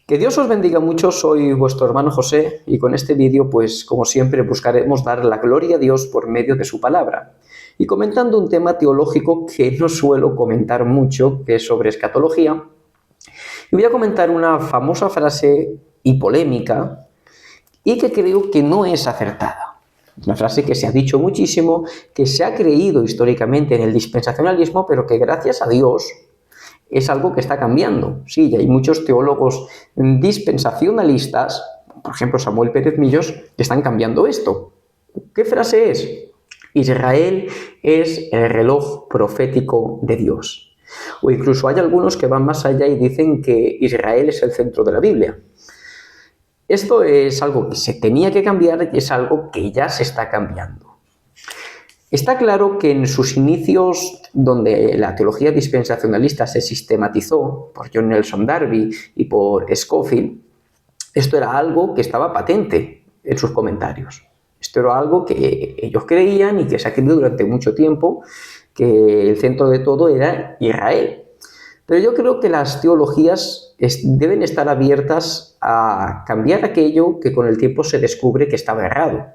Que Dios os bendiga mucho, soy vuestro hermano José y con este vídeo, pues como siempre, buscaremos dar la gloria a Dios por medio de su palabra. Y comentando un tema teológico que no suelo comentar mucho, que es sobre escatología, y voy a comentar una famosa frase y polémica y que creo que no es acertada. Una frase que se ha dicho muchísimo, que se ha creído históricamente en el dispensacionalismo, pero que gracias a Dios es algo que está cambiando. Sí, y hay muchos teólogos dispensacionalistas, por ejemplo Samuel Pérez Millos, que están cambiando esto. ¿Qué frase es? Israel es el reloj profético de Dios. O incluso hay algunos que van más allá y dicen que Israel es el centro de la Biblia. Esto es algo que se tenía que cambiar y es algo que ya se está cambiando. Está claro que en sus inicios, donde la teología dispensacionalista se sistematizó por John Nelson Darby y por Scofield, esto era algo que estaba patente en sus comentarios. Esto era algo que ellos creían y que se ha creído durante mucho tiempo, que el centro de todo era Israel. Pero yo creo que las teologías deben estar abiertas a cambiar aquello que con el tiempo se descubre que estaba errado.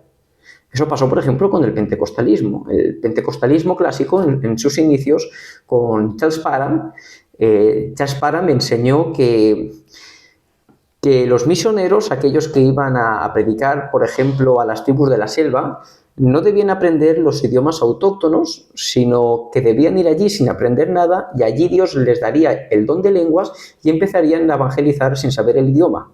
Eso pasó, por ejemplo, con el pentecostalismo. El pentecostalismo clásico, en sus inicios, con Charles Parham. Charles Parham enseñó que los misioneros, aquellos que iban a predicar, por ejemplo, a las tribus de la selva, no debían aprender los idiomas autóctonos, sino que debían ir allí sin aprender nada y allí Dios les daría el don de lenguas y empezarían a evangelizar sin saber el idioma.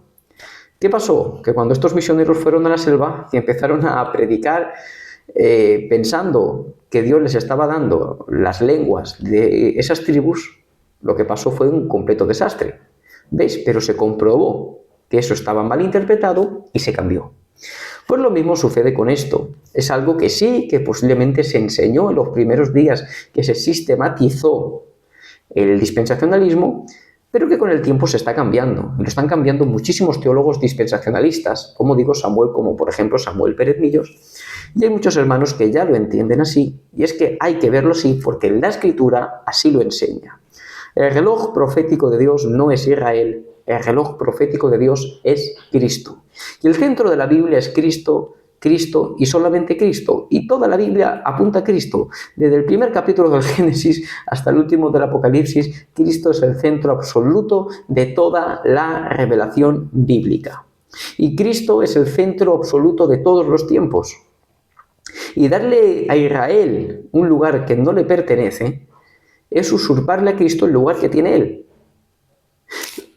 ¿Qué pasó? Que cuando estos misioneros fueron a la selva y empezaron a predicar pensando que Dios les estaba dando las lenguas de esas tribus, lo que pasó fue un completo desastre. ¿Veis? Pero se comprobó que eso estaba mal interpretado y se cambió. Pues lo mismo sucede con esto. Es algo que sí, que posiblemente se enseñó en los primeros días, que se sistematizó el dispensacionalismo, pero que con el tiempo se está cambiando. Y lo están cambiando muchísimos teólogos dispensacionalistas, como digo, como por ejemplo Samuel Pérez Millos, y hay muchos hermanos que ya lo entienden así, y es que hay que verlo así porque la Escritura así lo enseña. El reloj profético de Dios no es Israel, el reloj profético de Dios es Cristo. Y el centro de la Biblia es Cristo, Cristo y solamente Cristo. Y toda la Biblia apunta a Cristo. Desde el primer capítulo del Génesis hasta el último del Apocalipsis, Cristo es el centro absoluto de toda la revelación bíblica. Y Cristo es el centro absoluto de todos los tiempos. Y darle a Israel un lugar que no le pertenece es usurparle a Cristo el lugar que tiene Él.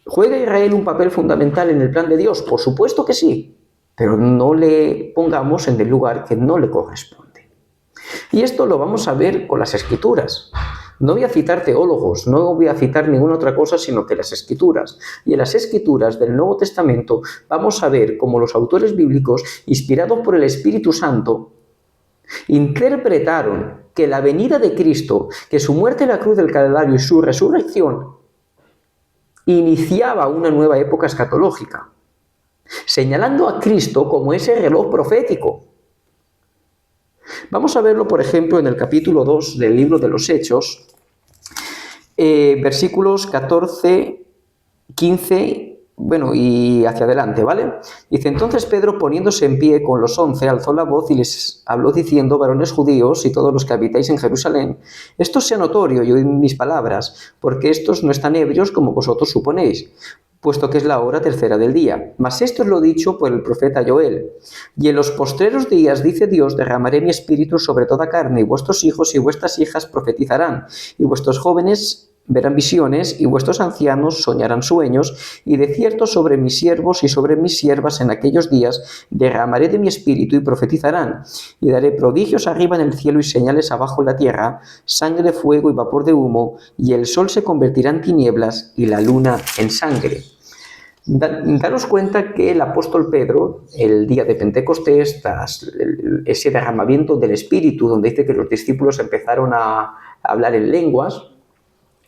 ¿Juega Israel un papel fundamental en el plan de Dios? Por supuesto que sí, pero no le pongamos en el lugar que no le corresponde. Y esto lo vamos a ver con las Escrituras. No voy a citar teólogos, no voy a citar ninguna otra cosa sino que las Escrituras. Y en las Escrituras del Nuevo Testamento vamos a ver cómo los autores bíblicos, inspirados por el Espíritu Santo, interpretaron que la venida de Cristo, que su muerte en la cruz del Calvario y su resurrección iniciaba una nueva época escatológica, señalando a Cristo como ese reloj profético. Vamos a verlo, por ejemplo, en el capítulo 2 del libro de los Hechos, versículos 14, 15 y hacia adelante, ¿vale? Dice, entonces Pedro, poniéndose en pie con los 11, alzó la voz y les habló diciendo, varones judíos y todos los que habitáis en Jerusalén, esto sea notorio y oíd mis palabras, porque estos no están ebrios como vosotros suponéis, puesto que es la hora tercera del día. Mas esto es lo dicho por el profeta Joel. Y en los postreros días, dice Dios, derramaré mi espíritu sobre toda carne, y vuestros hijos y vuestras hijas profetizarán, y vuestros jóvenes verán visiones, y vuestros ancianos soñarán sueños, y de cierto sobre mis siervos y sobre mis siervas en aquellos días derramaré de mi espíritu y profetizarán, y daré prodigios arriba en el cielo y señales abajo en la tierra, sangre, fuego y vapor de humo, y el sol se convertirá en tinieblas y la luna en sangre. Daros cuenta que el apóstol Pedro, el día de Pentecostés, tras ese derramamiento del Espíritu, donde dice que los discípulos empezaron a hablar en lenguas,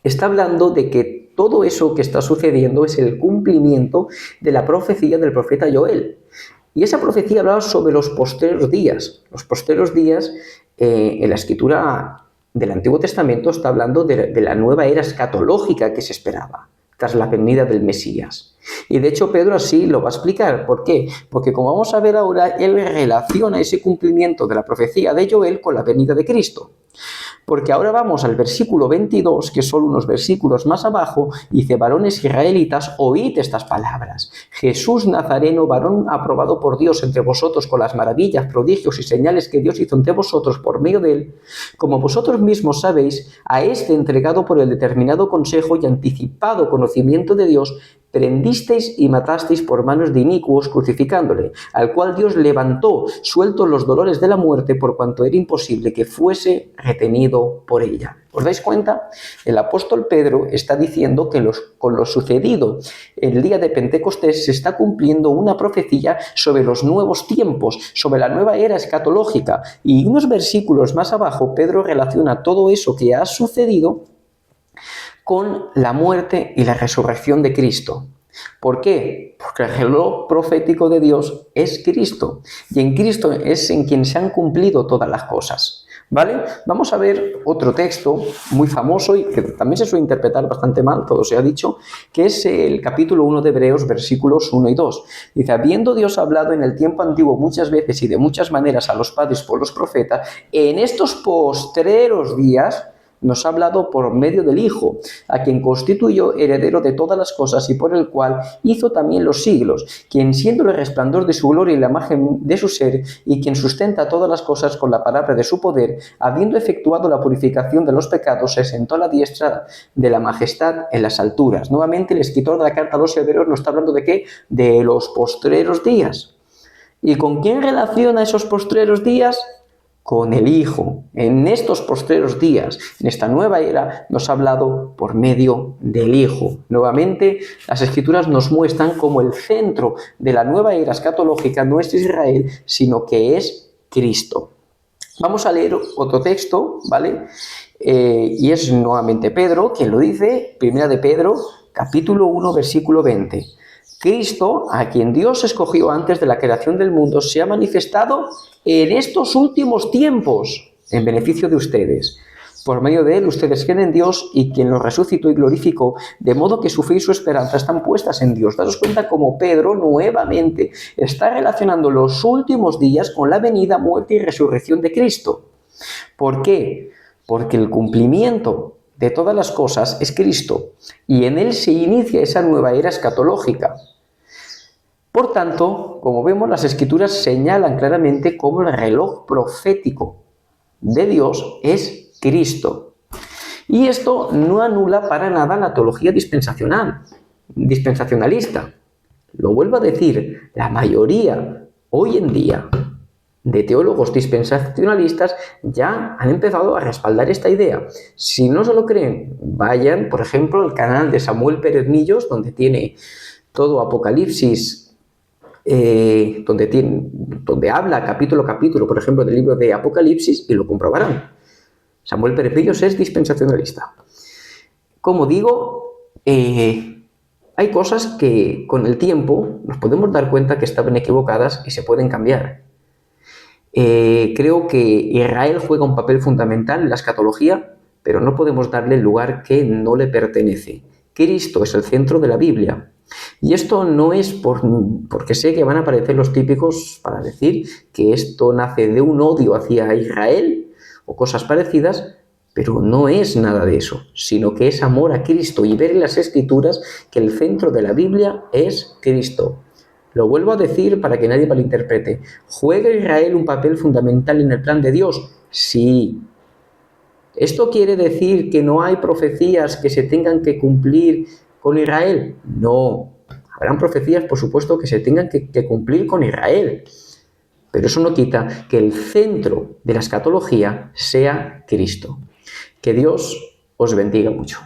está hablando de que todo eso que está sucediendo es el cumplimiento de la profecía del profeta Joel. Y esa profecía hablaba sobre los postreros días. Los postreros días, en la escritura del Antiguo Testamento, está hablando de la nueva era escatológica que se esperaba. tras la venida del Mesías. Y de hecho Pedro así lo va a explicar. ¿Por qué? Porque como vamos a ver ahora, él relaciona ese cumplimiento de la profecía de Joel con la venida de Cristo. Porque ahora vamos al versículo 22, que son unos versículos más abajo, y dice: varones israelitas, oíd estas palabras. Jesús Nazareno, varón aprobado por Dios entre vosotros con las maravillas, prodigios y señales que Dios hizo entre vosotros por medio de él, como vosotros mismos sabéis, a este entregado por el determinado consejo y anticipado conocimiento de Dios, prendisteis y matasteis por manos de inicuos, crucificándole, al cual Dios levantó, sueltos los dolores de la muerte, por cuanto era imposible que fuese retenido por ella. ¿Os dais cuenta? El apóstol Pedro está diciendo que con lo sucedido el día de Pentecostés se está cumpliendo una profecía sobre los nuevos tiempos, sobre la nueva era escatológica. Y unos versículos más abajo, Pedro relaciona todo eso que ha sucedido con la muerte y la resurrección de Cristo. ¿Por qué? Porque el reloj profético de Dios es Cristo, y en Cristo es en quien se han cumplido todas las cosas. ¿Vale? Vamos a ver otro texto muy famoso y que también se suele interpretar bastante mal, todo se ha dicho, que es el capítulo 1 de Hebreos, versículos 1 y 2. Dice: habiendo Dios hablado en el tiempo antiguo muchas veces y de muchas maneras a los padres por los profetas, en estos postreros días nos ha hablado por medio del Hijo, a quien constituyó heredero de todas las cosas y por el cual hizo también los siglos, quien siendo el resplandor de su gloria y la imagen de su ser, y quien sustenta todas las cosas con la palabra de su poder, habiendo efectuado la purificación de los pecados, se sentó a la diestra de la majestad en las alturas. Nuevamente el escritor de la carta a los Hebreos nos está hablando ¿de qué? De los postreros días. ¿Y con quién relaciona esos postreros días? Con el Hijo. En estos postreros días, en esta nueva era, nos ha hablado por medio del Hijo. Nuevamente, las Escrituras nos muestran cómo el centro de la nueva era escatológica no es Israel, sino que es Cristo. Vamos a leer otro texto, ¿vale? Y es nuevamente Pedro quien lo dice, primera de Pedro, capítulo 1, versículo 20. Cristo, a quien Dios escogió antes de la creación del mundo, se ha manifestado en estos últimos tiempos en beneficio de ustedes. Por medio de él ustedes creen en Dios y quien los resucitó y glorificó, de modo que su fe y su esperanza están puestas en Dios. Daos cuenta cómo Pedro nuevamente está relacionando los últimos días con la venida, muerte y resurrección de Cristo. ¿Por qué? Porque el cumplimiento de todas las cosas es Cristo y en él se inicia esa nueva era escatológica. Por tanto, como vemos, las Escrituras señalan claramente cómo el reloj profético de Dios es Cristo. Y esto no anula para nada la teología dispensacionalista. Lo vuelvo a decir, la mayoría hoy en día de teólogos dispensacionalistas ya han empezado a respaldar esta idea. Si no se lo creen, vayan, por ejemplo, al canal de Samuel Pérez Millos, donde tiene todo Apocalipsis, donde habla capítulo a capítulo, por ejemplo, del libro de Apocalipsis, y lo comprobarán. Samuel Pérez Millos es dispensacionalista. Como digo, hay cosas que con el tiempo nos podemos dar cuenta que estaban equivocadas y se pueden cambiar. Creo que Israel juega un papel fundamental en la escatología, pero no podemos darle el lugar que no le pertenece. Cristo es el centro de la Biblia. Y esto no es porque sé que van a aparecer los típicos para decir que esto nace de un odio hacia Israel o cosas parecidas, pero no es nada de eso, sino que es amor a Cristo y ver en las Escrituras que el centro de la Biblia es Cristo. Lo vuelvo a decir para que nadie malinterprete. ¿Juega Israel un papel fundamental en el plan de Dios? Sí. ¿Esto quiere decir que no hay profecías que se tengan que cumplir con Israel? No. Habrán profecías, por supuesto, que se tengan que cumplir con Israel. Pero eso no quita que el centro de la escatología sea Cristo. Que Dios os bendiga mucho.